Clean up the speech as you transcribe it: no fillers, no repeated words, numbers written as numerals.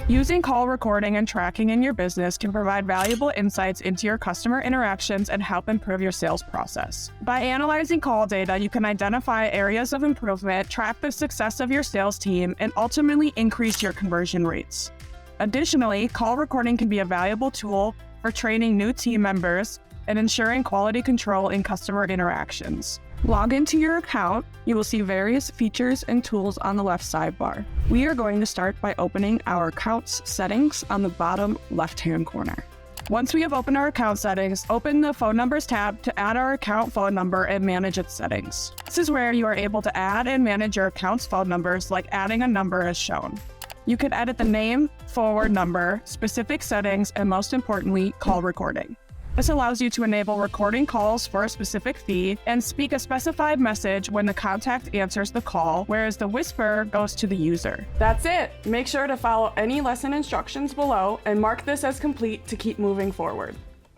Using call recording and tracking in your business can provide valuable insights into your customer interactions and help improve your sales process. By analyzing call data, you can identify areas of improvement, track the success of your sales team, and ultimately increase your conversion rates. Additionally, call recording can be a valuable tool for training new team members and ensuring quality control in customer interactions. Log into your account. You will see various features and tools on the left sidebar. We are going to start by opening our accounts settings on the bottom left-hand corner. Once we have opened our account settings, open the Phone Numbers tab to add our account phone number and manage its settings. This is where you are able to add and manage your account's phone numbers, like adding a number as shown. You can edit the name, forward number, specific settings, and most importantly, call recording. This allows you to enable recording calls for a specific fee and speak a specified message when the contact answers the call, whereas the whisper goes to the user. That's it! Make sure to follow any lesson instructions below and mark this as complete to keep moving forward.